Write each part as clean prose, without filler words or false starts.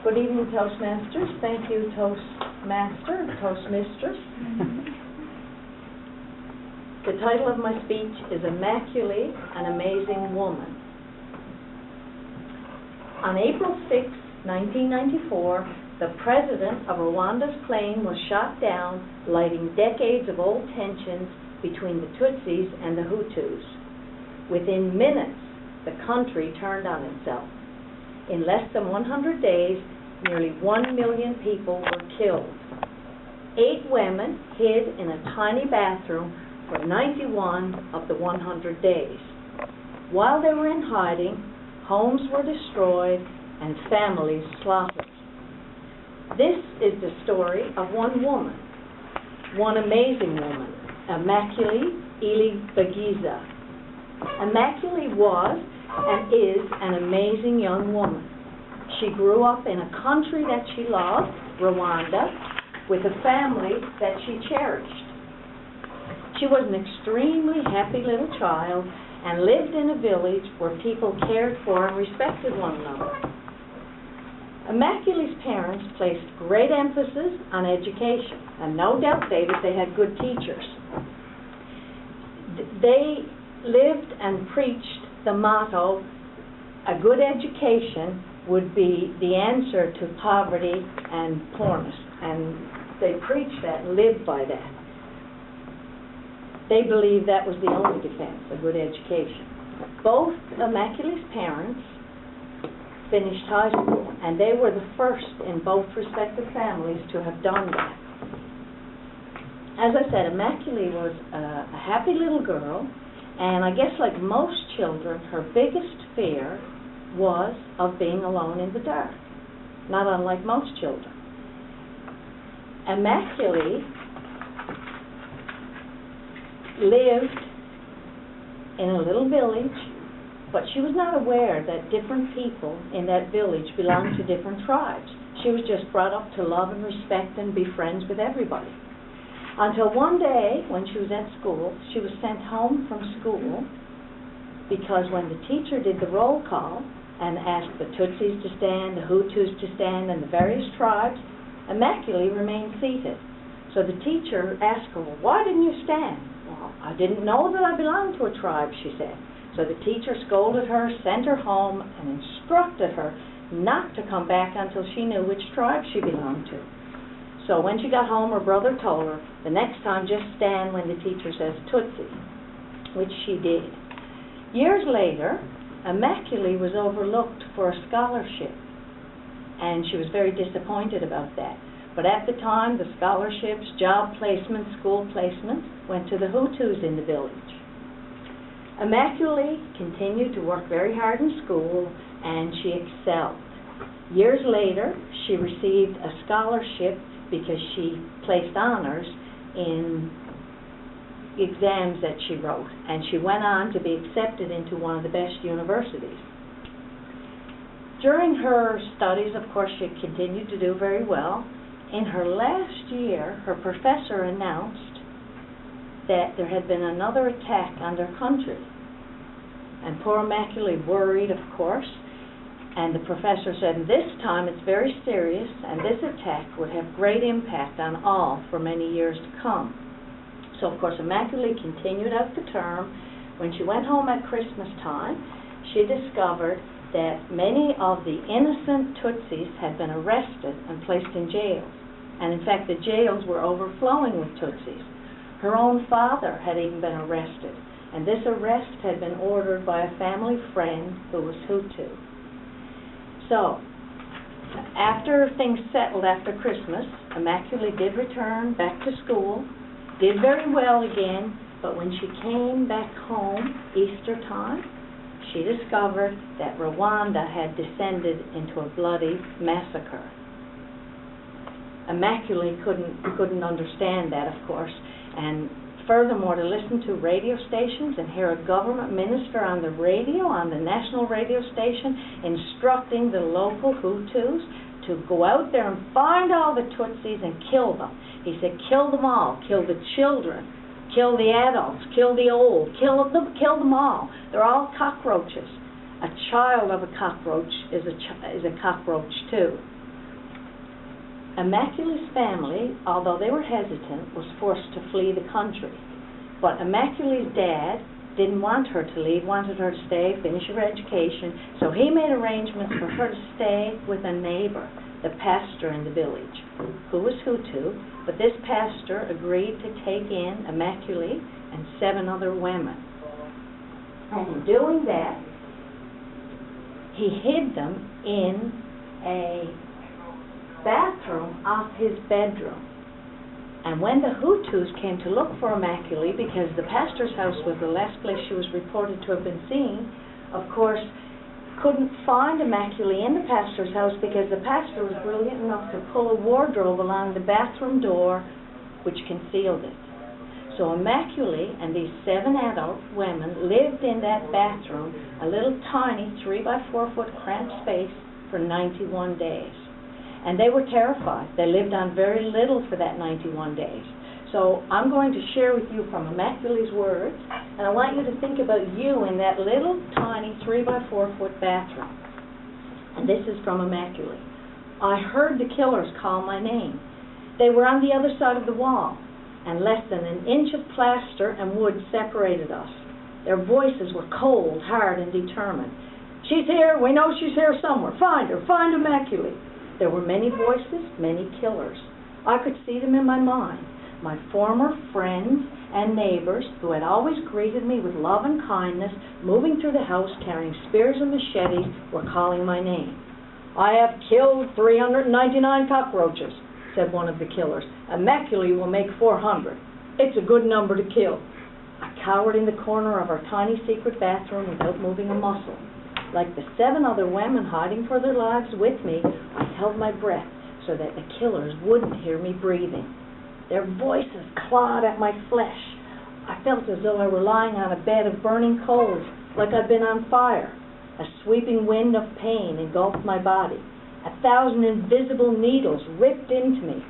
Good evening, Toastmasters. Thank you, Toastmaster, Toastmistress. The title of my speech is Immaculate, an Amazing Woman. On April 6, 1994, the president of Rwanda's plane was shot down, lighting decades of old tensions between the Tutsis and the Hutus. Within minutes, the country turned on itself. In less than 100 days, nearly 1 million people were killed. 8 women hid in a tiny bathroom for 91 of the 100 days. While they were in hiding, homes were destroyed and families slaughtered. This is the story of one woman, one amazing woman, Immaculate Ilibagiza. Immaculate was and is an amazing young woman. She grew up in a country that she loved, Rwanda, with a family that she cherished. She was an extremely happy little child and lived in a village where people cared for and respected one another. Immaculate's parents placed great emphasis on education, and no doubt, David, they had good teachers. They lived and preached the motto, a good education would be the answer to poverty and poorness. And they preached that and lived by that. They believed that was the only defense, a good education. Both Immaculate's parents finished high school, and they were the first in both respective families to have done that. As I said, Immaculate was a happy little girl, and I guess like most children, her biggest fear was of being alone in the dark, not unlike most children. Immaculate lived in a little village, but she was not aware that different people in that village belonged to different tribes. She was just brought up to love and respect and be friends with everybody. Until one day, when she was at school, she was sent home from school because when the teacher did the roll call and asked the Tutsis to stand, the Hutus to stand, and the various tribes, Immaculate remained seated. So the teacher asked her, well, why didn't you stand? Well, I didn't know that I belonged to a tribe, she said. So the teacher scolded her, sent her home, and instructed her not to come back until she knew which tribe she belonged to. So when she got home, her brother told her, the next time just stand when the teacher says Tutsi, which she did. Years later, Immaculate was overlooked for a scholarship, and she was very disappointed about that. But at the time, the scholarships, job placements, school placements went to the Hutus in the village. Immaculate continued to work very hard in school, and she excelled. Years later, she received a scholarship because she placed honors in exams that she wrote, and she went on to be accepted into one of the best universities. During her studies, of course, she continued to do very well. In her last year, her professor announced that there had been another attack on their country. And poor Immaculate worried, of course, and the professor said, this time it's very serious, and this attack would have great impact on all for many years to come. So, of course, Immaculate continued out the term. When she went home at Christmas time, she discovered that many of the innocent Tutsis had been arrested and placed in jails. And in fact, the jails were overflowing with Tutsis. Her own father had even been arrested, and this arrest had been ordered by a family friend who was Hutu. So, after things settled after Christmas, Immaculate did return back to school, did very well again, but when she came back home Easter time, she discovered that Rwanda had descended into a bloody massacre. Immaculate couldn't understand that, of course, and furthermore, to listen to radio stations and hear a government minister on the radio, on the national radio station, instructing the local Hutus to go out there and find all the Tutsis and kill them. He said, kill them all, kill the children, kill the adults, kill the old, kill them all. They're all cockroaches. A child of a cockroach is a cockroach too. Immaculate's family, although they were hesitant, was forced to flee the country. But Immaculate's dad didn't want her to leave, wanted her to stay, finish her education, so he made arrangements for her to stay with a neighbor, the pastor in the village, who was Hutu, but this pastor agreed to take in Immaculate and 7 other women. And in doing that, he hid them in a bathroom off his bedroom. And when the Hutus came to look for Immaculate, because the pastor's house was the last place she was reported to have been seen, of course, couldn't find Immaculate in the pastor's house because the pastor was brilliant enough to pull a wardrobe along the bathroom door, which concealed it. So Immaculate and these 7 adult women lived in that bathroom, a little tiny 3 by 4 foot cramped space, for 91 days. And they were terrified. They lived on very little for that 91 days. So I'm going to share with you from Immaculate's words, and I want you to think about you in that little tiny 3 by 4 foot bathroom. And this is from Immaculate. I heard the killers call my name. They were on the other side of the wall, and less than an inch of plaster and wood separated us. Their voices were cold, hard, and determined. She's here. We know she's here somewhere. Find her. Find Immaculate. There were many voices, many killers. I could see them in my mind. My former friends and neighbors, who had always greeted me with love and kindness, moving through the house carrying spears and machetes, were calling my name. I have killed 399 cockroaches, said one of the killers. Immaculate will make 400. It's a good number to kill. I cowered in the corner of our tiny secret bathroom without moving a muscle. Like the 7 other women hiding for their lives with me, I held my breath so that the killers wouldn't hear me breathing. Their voices clawed at my flesh. I felt as though I were lying on a bed of burning coals, like I'd been on fire. A sweeping wind of pain engulfed my body. 1,000 invisible needles ripped into me.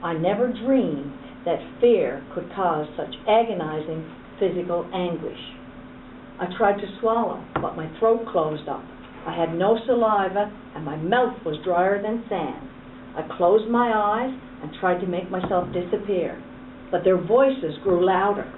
I never dreamed that fear could cause such agonizing physical anguish. I tried to swallow, but my throat closed up. I had no saliva, and my mouth was drier than sand. I closed my eyes and tried to make myself disappear, but their voices grew louder.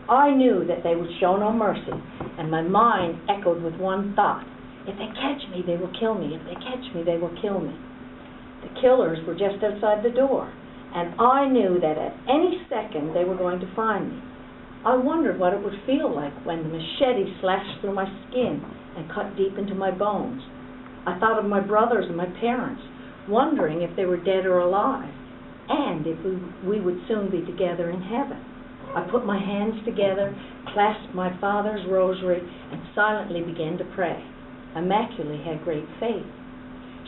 I knew that they would show no mercy, and my mind echoed with one thought. If they catch me, they will kill me. If they catch me, they will kill me. The killers were just outside the door, and I knew that at any second they were going to find me. I wondered what it would feel like when the machete slashed through my skin and cut deep into my bones. I thought of my brothers and my parents, wondering if they were dead or alive, and if we would soon be together in heaven. I put my hands together, clasped my father's rosary, and silently began to pray. Immaculate had great faith.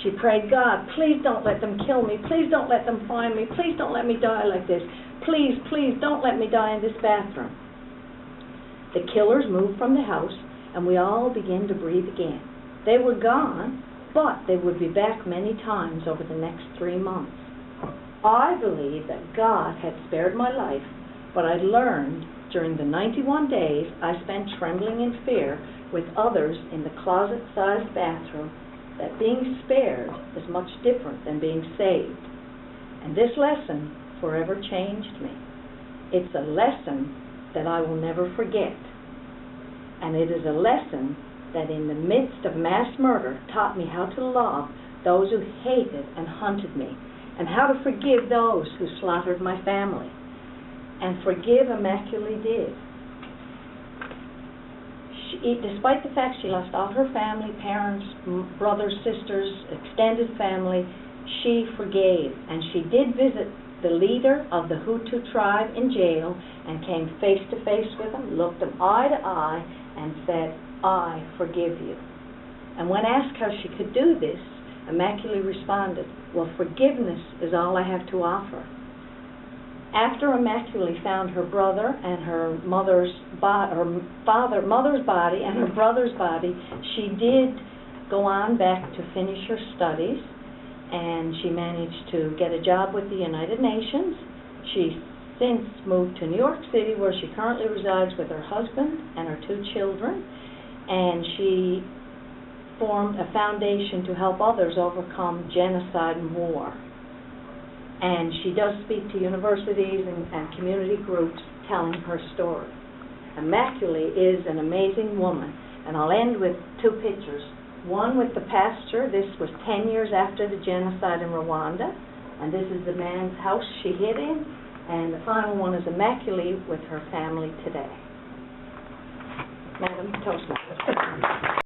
She prayed, God, please don't let them kill me. Please don't let them find me. Please don't let me die like this. Please, please don't let me die in this bathroom. The killers moved from the house, and we all began to breathe again. They were gone, but they would be back many times over the next 3 months. I believe that God had spared my life, but I learned during the 91 days I spent trembling in fear with others in the closet-sized bathroom that being spared is much different than being saved. And this lesson forever changed me. It's a lesson that I will never forget. And it is a lesson that in the midst of mass murder taught me how to love those who hated and hunted me, and how to forgive those who slaughtered my family. And forgive Immaculate did. Despite the fact she lost all her family, parents, brothers, sisters, extended family, she forgave. And she did visit the leader of the Hutu tribe in jail and came face to face with him, looked him eye to eye, and said, I forgive you. And when asked how she could do this, Immaculate responded, well, forgiveness is all I have to offer. After Immaculate found her brother and her mother's body and her brother's body, she did go on back to finish her studies, and she managed to get a job with the United Nations. She since moved to New York City, where she currently resides with her husband and her 2 children, and she formed a foundation to help others overcome genocide and war. and she does speak to universities and community groups telling her story. Immaculée is an amazing woman, and I'll end with two pictures. One with the pastor. This was 10 years after the genocide in Rwanda, and this is the man's house she hid in, and the final one is Immaculée with her family today. Madam Toastmaster.